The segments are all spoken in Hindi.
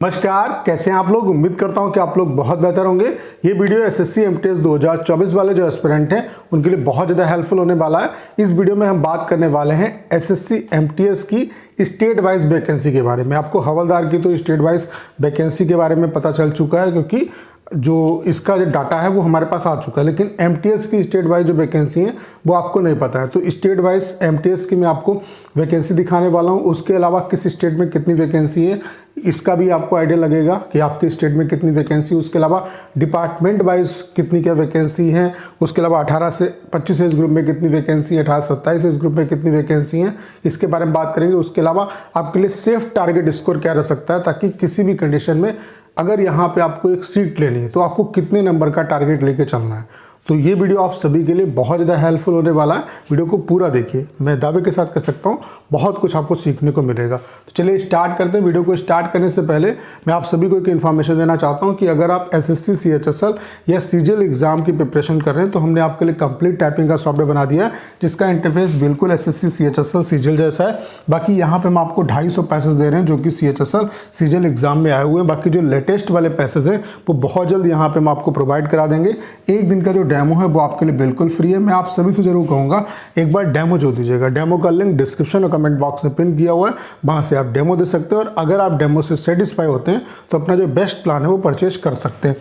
नमस्कार, कैसे हैं आप लोग। उम्मीद करता हूं कि आप लोग बहुत बेहतर होंगे। ये वीडियो एसएससी एमटीएस 2024 वाले जो एस्पिरेंट हैं उनके लिए बहुत ज़्यादा हेल्पफुल होने वाला है। इस वीडियो में हम बात करने वाले हैं एसएससी एमटीएस की स्टेट वाइज वैकेंसी के बारे में। आपको हवलदार की तो स्टेट वाइज वैकेंसी के बारे में पता चल चुका है, क्योंकि जो इसका जो डाटा है वो हमारे पास आ चुका है, लेकिन एमटीएस की स्टेट वाइज जो वैकेंसी है वो आपको नहीं पता है। तो स्टेट वाइज एमटीएस की मैं आपको वैकेंसी दिखाने वाला हूँ। उसके अलावा किस स्टेट में कितनी वैकेंसी है इसका भी आपको आइडिया लगेगा कि आपके स्टेट में कितनी वैकेंसी। उसके अलावा डिपार्टमेंट वाइज कितनी क्या वैकेंसी है। उसके अलावा 18 से 25 एज ग्रुप में कितनी वैकेंसी है, 18 से 27 एज ग्रुप में कितनी वैकेंसी है, इसके बारे में बात करेंगे। उसके अलावा आपके लिए सेफ टारगेट स्कोर क्या रह सकता है, ताकि किसी भी कंडीशन में अगर यहाँ पे आपको एक सीट लेनी है तो आपको कितने नंबर का टारगेट लेके चलना है। तो ये वीडियो आप सभी के लिए बहुत ज़्यादा हेल्पफुल होने वाला है। वीडियो को पूरा देखिए, मैं दावे के साथ कह सकता हूँ बहुत कुछ आपको सीखने को मिलेगा। तो चलिए स्टार्ट करते हैं। वीडियो को स्टार्ट करने से पहले मैं आप सभी को एक इन्फॉर्मेशन देना चाहता हूँ कि अगर आप एसएससी सीएचएसएल या सीजीएल एग्जाम की प्रिपरेशन कर रहे हैं तो हमने आपके लिए कंप्लीट टाइपिंग का सॉफ्टवेयर बना दिया है, जिसका इंटरफेस बिल्कुल एसएससी सीएचएसएल सीजीएल जैसा है। बाकी यहाँ पर हम आपको 250 पैसेज दे रहे हैं जो कि सीएचएसएल सीजीएल एग्जाम में आए हुए हैं। बाकी जो लेटेस्ट वाले पैसेज हैं वो बहुत जल्द यहाँ पर हम आपको प्रोवाइड करा देंगे। एक दिन का जो डेमो है वो आपके लिए बिल्कुल फ्री है। मैं आप सभी से जरूर कहूँगा एक बार डेमो जो दीजिएगा। डेमो का लिंक डिस्क्रिप्शन और कमेंट बॉक्स में पिन किया हुआ है, वहाँ से आप डेमो दे सकते हैं। और अगर आप डेमो से सेटिस्फाई होते हैं तो अपना जो बेस्ट प्लान है वो परचेज कर सकते हैं।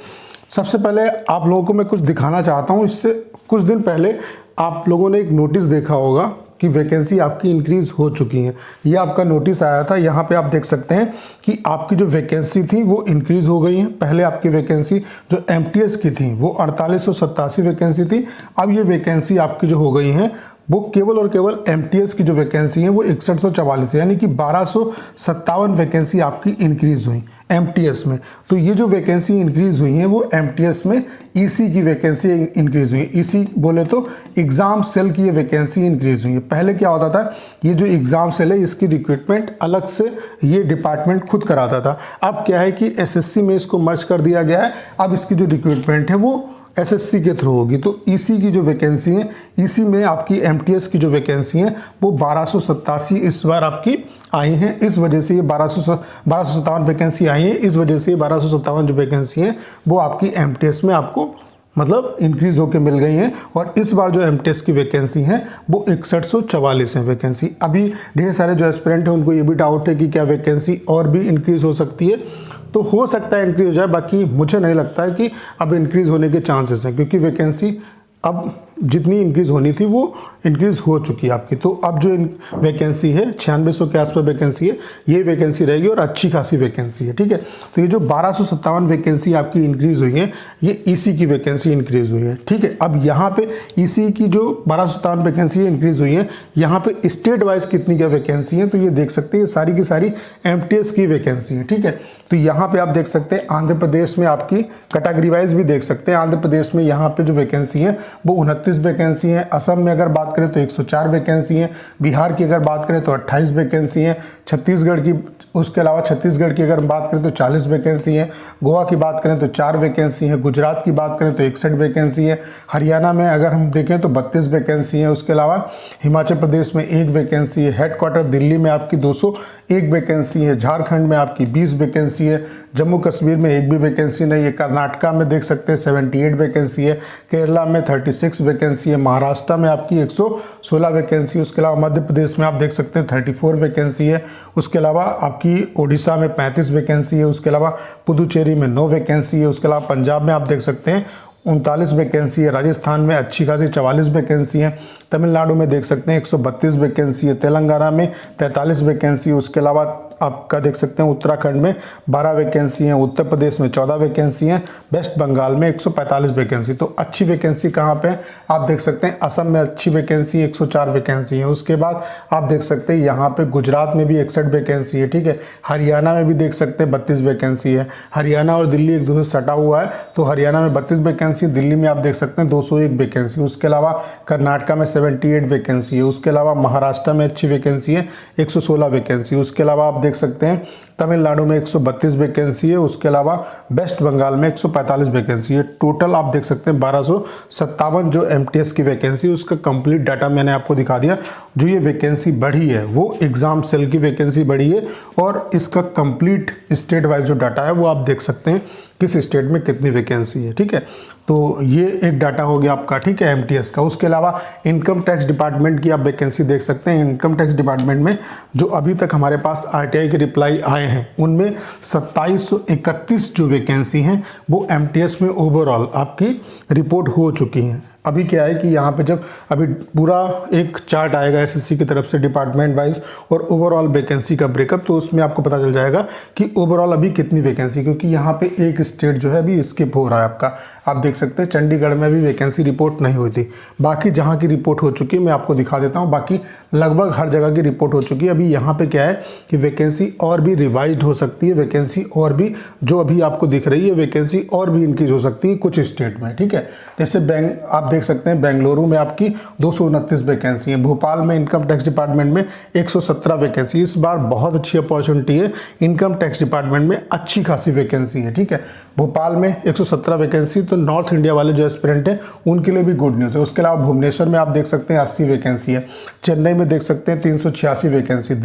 सबसे पहले आप लोगों को मैं कुछ दिखाना चाहता हूँ। इससे कुछ दिन पहले आप लोगों ने एक नोटिस देखा होगा कि वैकेंसी आपकी इंक्रीज़ हो चुकी है। ये आपका नोटिस आया था। यहाँ पे आप देख सकते हैं कि आपकी जो वैकेंसी थी वो इंक्रीज़ हो गई है। पहले आपकी वैकेंसी जो एमटीएस की थी वो 4887 वैकेंसी थी। अब ये वैकेंसी आपकी जो हो गई है वो केवल और केवल एमटीएस की जो वैकेंसी है वो 6144 है, यानी कि 1257 वैकेंसी आपकी इंक्रीज़ हुई एमटीएस में। तो ये जो वैकेंसी इंक्रीज़ हुई है वो एमटीएस में ईसी की वैकेंसी इंक्रीज़ हुई है। ईसी बोले तो एग्ज़ाम सेल की ये वैकेंसी इंक्रीज़ हुई है। पहले क्या होता था, ये जो एग्ज़ाम सेल है इसकी रिक्रूटमेंट अलग से ये डिपार्टमेंट खुद कराता था। अब क्या है कि एसएससी में इसको मर्ज कर दिया गया है। अब इसकी जो रिक्रूटमेंट है वो एसएससी के थ्रू होगी। तो ईसी की जो वैकेंसी है, ईसी में आपकी एमटीएस की जो वैकेंसी है वो 1287 इस बार आपकी आई हैं। इस वजह से ये 1257 वैकेंसी आई हैं। इस वजह से 1257 जो वैकेंसी है वो आपकी एमटीएस में आपको मतलब इंक्रीज़ होकर मिल गई हैं। और इस बार जो एमटीएस की वैकेंसी है वो 6144 है वैकेंसी। अभी ढेर सारे जो एस्पिरेंट हैं उनको ये भी डाउट है कि क्या वैकेंसी और भी इंक्रीज़ हो सकती है। तो हो सकता है इंक्रीज़ हो जाए, बाकी मुझे नहीं लगता है कि अब इंक्रीज़ होने के चांसेस हैं, क्योंकि वैकेंसी अब जितनी इंक्रीज़ होनी थी वो इंक्रीज़ हो चुकी है आपकी। तो अब जो वैकेंसी है 9600 के आसपास वैकेंसी है, ये वैकेंसी रहेगी और अच्छी खासी वैकेंसी है। ठीक है, तो ये जो 1257 वैकेंसी आपकी इंक्रीज़ हुई है ये ईसी की वैकेंसी इंक्रीज़ हुई है। ठीक है, अब यहाँ पे ईसी की जो 1257 वैकेंसी इंक्रीज़ हुई है, यहाँ पे स्टेट वाइज कितनी क्या वैकेंसी है तो ये देख सकते हैं, सारी की सारी एमटीएस की वैकेंसी है। ठीक है, तो यहाँ पे आप देख सकते हैं आंध्र प्रदेश में आपकी कैटेगरी वाइज भी देख सकते हैं। आंध्र प्रदेश में यहाँ पे जो वैकेंसी है वो 29 वैकेंसी है। असम में अगर बात करें तो 104 वैकेंसी है। बिहार की अगर बात करें तो 28 वैकेंसी है। छत्तीसगढ़ की, उसके अलावा छत्तीसगढ़ की अगर बात करें तो 40 वैकेंसी है। गोवा की बात करें तो 4 वैकेंसी है। गुजरात की बात करें तो 61 वैकेंसी है। हरियाणा में अगर हम देखें तो 32 वैकेंसी है। उसके अलावा हिमाचल प्रदेश में 1 वैकेंसी है। हेडक्वार्टर दिल्ली में आपकी 201 वैकेंसी है। झारखंड में आपकी 20 वैकेंसी है। जम्मू कश्मीर में 1 भी वैकेंसी नहीं है। कर्नाटका में देख सकते हैं 78 वैकेंसी है। केरला में 36 वैकेंसी है। महाराष्ट्र में आपकी 116 वैकेंसी। उसके अलावा मध्य प्रदेश में आप देख सकते हैं 34 वैकेंसी है। उसके अलावा आपकी ओडिशा में 35 वैकेंसी है। उसके अलावा पुदुचेरी में 9 वैकेंसी है। उसके अलावा पंजाब में आप देख सकते हैं 39 वैकेंसी है। राजस्थान में अच्छी खासी 44 वैकेंसी है। तमिलनाडु में देख सकते हैं 132 वैकेंसी है। तेलंगाना में 43 वैकेंसी है। उसके अलावा आपका देख सकते हैं उत्तराखंड में 12 वैकेंसी हैं। उत्तर प्रदेश में 14 वैकेंसी हैं। वेस्ट बंगाल में 145 वैकेंसी। तो अच्छी वैकेंसी कहाँ पे है आप देख सकते हैं, असम में अच्छी वैकेंसी 104 वैकेंसी है। उसके बाद आप देख सकते हैं यहाँ पे गुजरात में भी 61 वैकेंसी है। ठीक है, हरियाणा में भी देख सकते हैं 32 वैकेंसी है। हरियाणा और दिल्ली एक दूसरे से सटा हुआ है, तो हरियाणा में 32 वैकेंसी, दिल्ली में आप देख सकते हैं 201 वैकेंसी। उसके अलावा कर्नाटका में 78 वैकेंसी है। उसके अलावा महाराष्ट्र में अच्छी वैकेंसी है 116 वैकेंसी। उसके अलावा आप देख सकते हैं तमिलनाडु में 132 वैकेंसी है, उसके अलावा वेस्ट बंगाल में 145 वैकेंसी है। टोटल आप देख सकते हैं 1257 जो एमटीएस की वैकेंसी, उसका कंप्लीट डाटा मैंने आपको दिखा दिया। जो ये वैकेंसी बढ़ी है वो एग्जाम सेल की वैकेंसी बढ़ी है, और इसका कंप्लीट स्टेट वाइज जो डाटा है वो आप देख सकते हैं किस स्टेट में कितनी वैकेंसी है। ठीक है, तो ये एक डाटा हो गया आपका, ठीक है, एमटीएस का। उसके अलावा इनकम टैक्स डिपार्टमेंट की आप वैकेंसी देख सकते हैं। इनकम टैक्स डिपार्टमेंट में जो अभी तक हमारे पास आरटीआई के रिप्लाई आए हैं उनमें 2731 जो वैकेंसी हैं वो एमटीएस में ओवरऑल आपकी रिपोर्ट हो चुकी हैं। अभी क्या है कि यहाँ पे जब अभी पूरा एक चार्ट आएगा एसएससी की तरफ से डिपार्टमेंट वाइज और ओवरऑल वैकेंसी का ब्रेकअप, तो उसमें आपको पता चल जाएगा कि ओवरऑल अभी कितनी वैकेंसी, क्योंकि यहाँ पे एक स्टेट जो है अभी स्किप हो रहा है आपका। आप देख सकते हैं चंडीगढ़ में भी वैकेंसी रिपोर्ट नहीं हुई थी। बाकी जहाँ की रिपोर्ट हो चुकी है मैं आपको दिखा देता हूँ, बाकी लगभग हर जगह की रिपोर्ट हो चुकी है। अभी यहाँ पे क्या है कि वैकेंसी और भी रिवाइज हो सकती है, वैकेंसी और भी जो अभी आपको दिख रही है वैकेंसी और भी इंक्रीज हो सकती है कुछ स्टेट में। ठीक है, जैसे आप देख सकते हैं बेंगलुरु में आपकी 229 वैकेंसी है, भोपाल में इनकम टैक्स डिपार्टमेंट में 117 वैकेंसी। इस बार बहुत अच्छी अपॉर्चुनिटी है, इनकम टैक्स डिपार्टमेंट में अच्छी खासी वैकेंसी है। ठीक है, भोपाल में 117 वैकेंसी, तो नॉर्थ इंडिया वाले जो एस्पिरेंट हैं उनके लिए भी गुड न्यूज़ है। उसके अलावा भुवनेश्वर में आप देख सकते हैं 80 वैकेंसी है, चेन्नई में देख सकते हैं 386 वैकेंसी,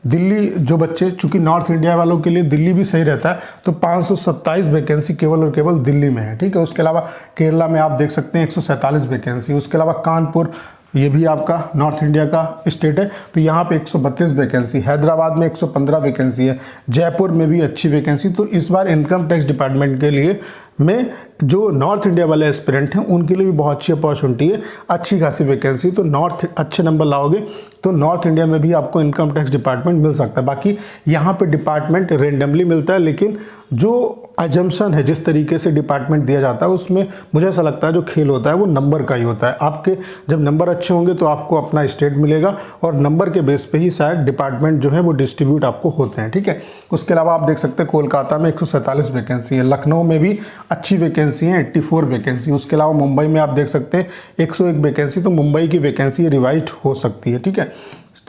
दिल्ली जो बच्चे, चूंकि नॉर्थ इंडिया वालों के लिए दिल्ली भी सही रहता है, तो 527 वैकेंसी केवल और केवल दिल्ली में है। ठीक है, उसके अलावा केरला में आप देख सकते हैं 147 वैकेंसी। उसके अलावा कानपुर, ये भी आपका नॉर्थ इंडिया का स्टेट है, तो यहाँ पे 132 वैकेंसी। हैदराबाद में 115 वैकेंसी है, जयपुर में भी अच्छी वैकेंसी। तो इस बार इनकम टैक्स डिपार्टमेंट के लिए में जो नॉर्थ इंडिया वाले एस्पिरेंट हैं उनके लिए भी बहुत अच्छी अपॉर्चुनिटी है, अच्छी खासी वैकेंसी। तो नॉर्थ अच्छे नंबर लाओगे तो नॉर्थ इंडिया में भी आपको इनकम टैक्स डिपार्टमेंट मिल सकता है। बाकी यहाँ पे डिपार्टमेंट रेंडमली मिलता है, लेकिन जो अजम्पशन है, जिस तरीके से डिपार्टमेंट दिया जाता है, उसमें मुझे ऐसा लगता है जो खेल होता है वो नंबर का ही होता है। आपके जब नंबर अच्छे होंगे तो आपको अपना स्टेट मिलेगा, और नंबर के बेस पे ही शायद डिपार्टमेंट जो है वो डिस्ट्रीब्यूट आपको होते हैं। ठीक है, उसके अलावा आप देख सकते हैं कोलकाता में 147 वैकेंसी है, लखनऊ में भी अच्छी वैकेंसी है 84 वैकेंसी। उसके अलावा मुंबई में आप देख सकते हैं 101 वैकेंसी, तो मुंबई की वैकेंसी रिवाइज्ड हो सकती है। ठीक है,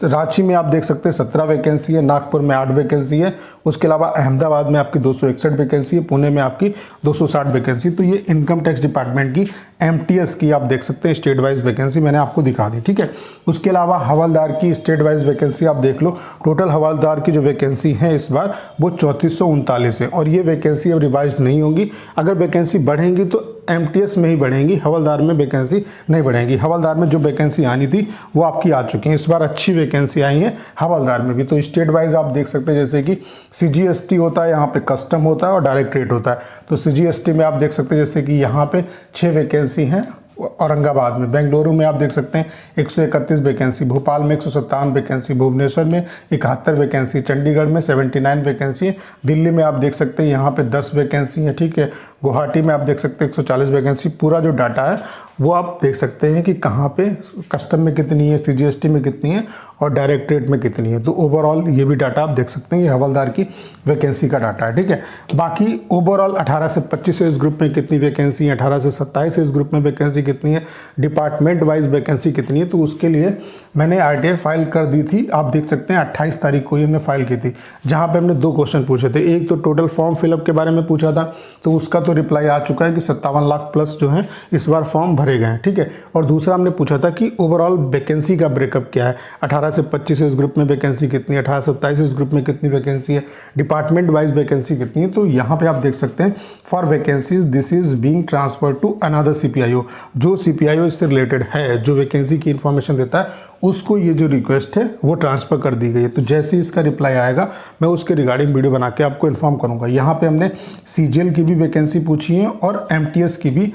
रांची में आप देख सकते हैं 17 वैकेंसी है, नागपुर में 8 वैकेंसी है। उसके अलावा अहमदाबाद में आपकी 261 वैकेंसी है, पुणे में आपकी 260 वैकेंसी। तो ये इनकम टैक्स डिपार्टमेंट की एमटीएस की आप देख सकते हैं स्टेट वाइज वैकेंसी मैंने आपको दिखा दी। ठीक है, उसके अलावा हवलदार की स्टेट वाइज वैकेंसी आप देख लो। टोटल हवलदार की जो वैकेंसी है इस बार वो 3439 है, और ये वैकेंसी अब रिवाइज नहीं होंगी। अगर वैकेंसी बढ़ेंगी तो एमटीएस में ही बढ़ेंगी, हवलदार में वैकेंसी नहीं बढ़ेंगी। हवलदार में जो वैकेंसी आनी थी वो आपकी आ चुकी है, इस बार अच्छी वैकेंसी आई है हवलदार में भी। तो स्टेट वाइज आप देख सकते हैं, जैसे कि सीजीएसटी होता है, यहाँ पे कस्टम होता है और डायरेक्टरेट होता है। तो सीजीएसटी में आप देख सकते हैं जैसे कि यहाँ पे 6 वैकेंसी हैं औरंगाबाद में, बेंगलुरु में आप देख सकते हैं 131 वैकेंसी, भोपाल में 157 वैकेंसी, भुवनेश्वर में 71 वैकेंसी, चंडीगढ़ में 79 वैकेंसी, दिल्ली में आप देख सकते हैं यहाँ पे 10 वैकेंसी है। ठीक है, गुवाहाटी में आप देख सकते हैं 140 वैकेंसी। पूरा जो डाटा है वो आप देख सकते हैं कि कहाँ पे कस्टम में कितनी है, सीजीएसटी में कितनी है और डायरेक्टरेट में कितनी है। तो ओवरऑल ये भी डाटा आप देख सकते हैं, ये हवलदार की वैकेंसी का डाटा है। ठीक है, बाकी ओवरऑल 18 से 25 इस ग्रुप में कितनी वैकेंसी है, 18 से 27 इस ग्रुप में वैकेंसी कितनी है, डिपार्टमेंट वाइज वैकेंसी कितनी है, तो उसके लिए मैंने आरटीआई फाइल कर दी थी। आप देख सकते हैं 28 तारीख को ही हमने फाइल की थी, जहाँ पे हमने 2 क्वेश्चन पूछे थे। एक तो टोटल फॉर्म फिलअप के बारे में पूछा था, तो उसका तो रिप्लाई आ चुका है कि 57 लाख प्लस जो है इस बार फॉर्म भरे गए हैं। ठीक है, और दूसरा हमने पूछा था कि ओवरऑल वैकेंसी का ब्रेकअप क्या है, 18 से 25 इस ग्रुप में वैकेंसी कितनी है, 18 से 27 इस ग्रुप में कितनी वैकेंसी है, डिपार्टमेंट वाइज वैकेंसी कितनी है। तो यहाँ पे आप देख सकते हैं for vacancies this is being transfer to another CPIO. जो सीपीआईओ इससे रिलेटेड है, जो वैकेंसी की इंफॉर्मेशन देता है, उसको ये जो रिक्वेस्ट है वो ट्रांसफ़र कर दी गई है। तो जैसे ही इसका रिप्लाई आएगा मैं उसके रिगार्डिंग वीडियो बना के आपको इन्फॉर्म करूंगा। यहाँ पे हमने सीजीएल की भी वैकेंसी पूछी है और एमटीएस की भी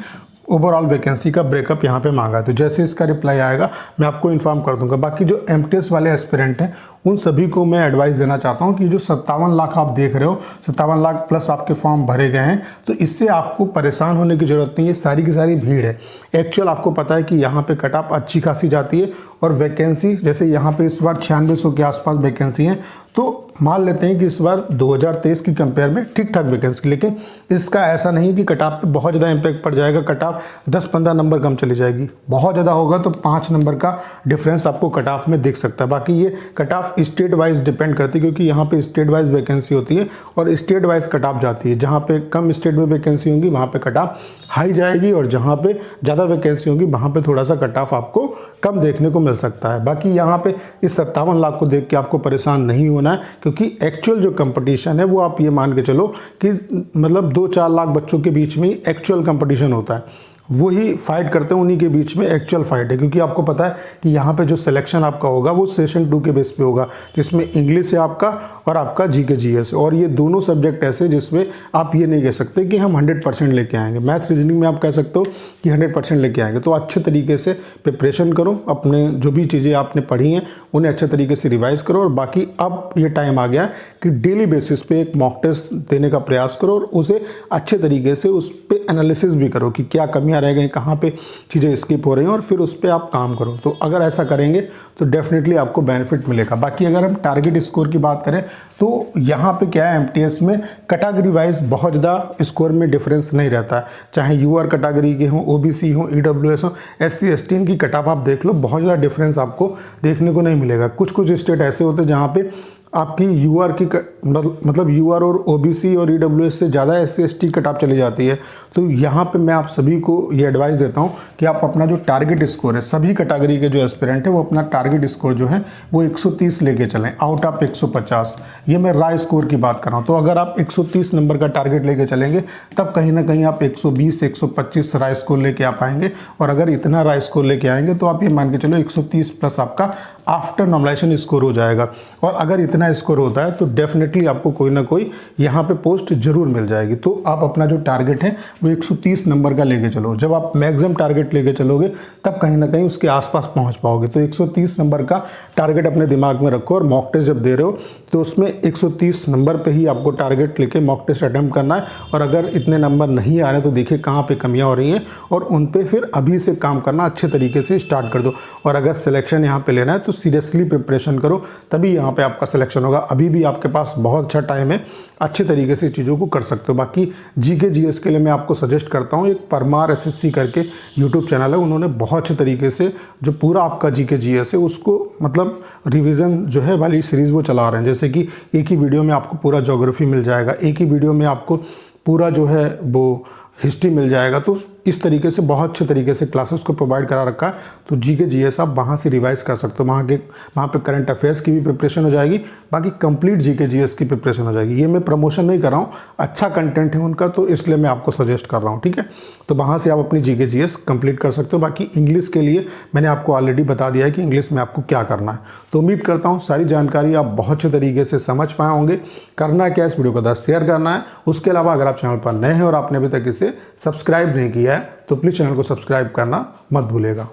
ओवरऑल वैकेंसी का ब्रेकअप यहाँ पे मांगा है। तो जैसे इसका रिप्लाई आएगा मैं आपको इन्फॉर्म कर दूंगा। बाकी जो एमटीएस वाले एस्पिरेंट हैं उन सभी को मैं एडवाइस देना चाहता हूँ कि जो 57 लाख आप देख रहे हो, 57 लाख प्लस आपके फॉर्म भरे गए हैं, तो इससे आपको परेशान होने की ज़रूरत नहीं है। सारी की सारी भीड़ है। एक्चुअल आपको पता है कि यहाँ पे कट ऑफ अच्छी खासी जाती है, और वैकेंसी जैसे यहाँ पे इस बार 9600 के आसपास वैकेंसी है, तो मान लेते हैं कि इस बार 2023 की कंपेयर में ठीक ठाक वैकेंसी, लेकिन इसका ऐसा नहीं कि कट ऑफ पे बहुत ज़्यादा इम्पैक्ट पड़ जाएगा, कट ऑफ 10-15 नंबर कम चली जाएगी। बहुत ज़्यादा होगा तो 5 नंबर का डिफरेंस आपको कट ऑफ में दिख सकता है। बाकी ये cut off state wise depend करती है, क्योंकि यहाँ पे स्टेट वाइज वैकेंसी होती है और स्टेट वाइज कट ऑफ जाती है। जहाँ पे कम स्टेट में वैकेंसी होंगी वहाँ पे कट ऑफ हाई जाएगी, और जहाँ पे ज़्यादा वैकेंसी होगी वहाँ पे थोड़ा सा कट ऑफ आपको कम देखने को मिल सकता है। बाकी यहाँ पे इस 57 लाख को देख के आपको परेशान नहीं होना है, क्योंकि एक्चुअल जो कंपटीशन है वो आप ये मान के चलो कि मतलब 2-4 लाख बच्चों के बीच में एक्चुअल कंपटीशन होता है, वही फाइट करते हैं, उन्हीं के बीच में एक्चुअल फाइट है। क्योंकि आपको पता है कि यहाँ पे जो सिलेक्शन आपका होगा वो सेशन 2 के बेस पे होगा, जिसमें इंग्लिश है आपका और आपका जीके जीएस, और ये दोनों सब्जेक्ट ऐसे जिसमें आप ये नहीं कह सकते कि हम 100% लेके आएंगे। मैथ रीजनिंग में आप कह सकते हो कि 100% लेके आएंगे। तो अच्छे तरीके से प्रिपरेशन करो, अपने जो भी चीज़ें आपने पढ़ी हैं उन्हें अच्छे तरीके से रिवाइज करो, और बाकी अब ये टाइम आ गया कि डेली बेसिस पे एक मॉक टेस्ट देने का प्रयास करो, और उसे अच्छे तरीके से उस पर एनालिसिस भी करो कि क्या कमियाँ रह गई, कहाँ पे चीज़ें स्किप हो रही हैं, और फिर उस पर आप काम करो। तो अगर ऐसा करेंगे तो डेफिनेटली आपको बेनिफिट मिलेगा। बाकी अगर हम टारगेट स्कोर की बात करें तो यहाँ पे क्या है, एमटीएस में कैटेगरी वाइज बहुत ज़्यादा स्कोर में डिफरेंस नहीं रहता है। चाहे यूआर कैटेगरी के हों, ओबीसी हों, ईडब्ल्यूएस हों, एससी एसटी, इनकी कट ऑफ आप देख लो, बहुत ज़्यादा डिफरेंस आपको देखने को नहीं मिलेगा। कुछ स्टेट ऐसे होते हैं जहाँ पे आपकी यूआर की मतलब यूआर और ओबीसी और ईडब्ल्यूएस से ज़्यादा एससी एसटी कट ऑफ चली जाती है। तो यहाँ पे मैं आप सभी को ये एडवाइस देता हूँ कि आप अपना जो टारगेट स्कोर है, सभी कैटेगरी के जो एस्पिरेंट है वो अपना टारगेट स्कोर जो है वो 130 लेके चलें आउट ऑफ 150। ये मैं राय स्कोर की बात कर रहा हूँ। तो अगर आप 130 नंबर का टारगेट लेके चलेंगे तब कहीं ना कहीं आप 120-125 राय स्कोर लेके आ पाएंगे, और अगर इतना राय स्कोर लेके आएंगे तो आप ये मान के चलो 130 प्लस आपका आफ्टर नॉर्मलाइजेशन स्कोर हो जाएगा। और अगर इतना स्कोर होता है तो डेफिनेटली आपको कोई ना कोई यहाँ पे पोस्ट जरूर मिल जाएगी। तो आप अपना जो टारगेट है वो 130 नंबर का लेके चलो। जब आप मैक्सिमम टारगेट लेके चलोगे तब कहीं ना कहीं उसके आसपास पहुँच पाओगे। तो 130 नंबर का टारगेट अपने दिमाग में रखो, और मॉक टेस्ट जब दे रहे हो तो उसमें 130 नंबर पे ही आपको टारगेट लेके मॉक टेस्ट अटेम्प्ट करना है। और अगर इतने नंबर नहीं आ रहे तो देखिए कहाँ पे कमियाँ हो रही हैं, और उन पे फिर अभी से काम करना अच्छे तरीके से स्टार्ट कर दो। और अगर सिलेक्शन यहाँ पे लेना है तो सीरियसली प्रिपरेशन करो, तभी यहाँ पे आपका सिलेक्शन होगा। अभी भी आपके पास बहुत अच्छा टाइम है, अच्छे तरीके से चीज़ों को कर सकते हो। बाकी जीके जीएस के लिए मैं आपको सजेस्ट करता हूँ, एक परमार एसएससी करके यूट्यूब चैनल है, उन्होंने बहुत अच्छे तरीके से जो पूरा आपका जीके जीएस है उसको मतलब रिवीजन जो है वाली सीरीज़ वो चला रहे हैं। जैसे कि एक ही वीडियो में आपको पूरा ज्योग्राफी मिल जाएगा, एक ही वीडियो में आपको पूरा जो है वो हिस्ट्री मिल जाएगा। तो इस तरीके से बहुत अच्छे तरीके से क्लासेस को प्रोवाइड करा रखा है। तो जीके जीएस आप वहाँ से रिवाइज कर सकते हो, वहाँ पे करंट अफेयर्स की भी प्रिपरेशन हो जाएगी, बाकी कंप्लीट जीके जीएस की प्रिपरेशन हो जाएगी। ये मैं प्रमोशन नहीं कर रहा हूँ, अच्छा कंटेंट है उनका, तो इसलिए मैं आपको सजेस्ट कर रहा हूँ, ठीक है। तो वहाँ से आप अपनी जीके जीएस कंप्लीट कर सकते हो। बाकी इंग्लिश के लिए मैंने आपको ऑलरेडी बता दिया है कि इंग्लिश में आपको क्या करना है। तो उम्मीद करता हूँ सारी जानकारी आप बहुत अच्छे तरीके से समझ पाए होंगे। करना क्या, इस वीडियो को शेयर करना है। उसके अलावा अगर आप चैनल पर नए हैं और आपने अभी तक इसे सब्सक्राइब नहीं किया है तो प्लीज़ चैनल को सब्सक्राइब करना मत भूलिएगा।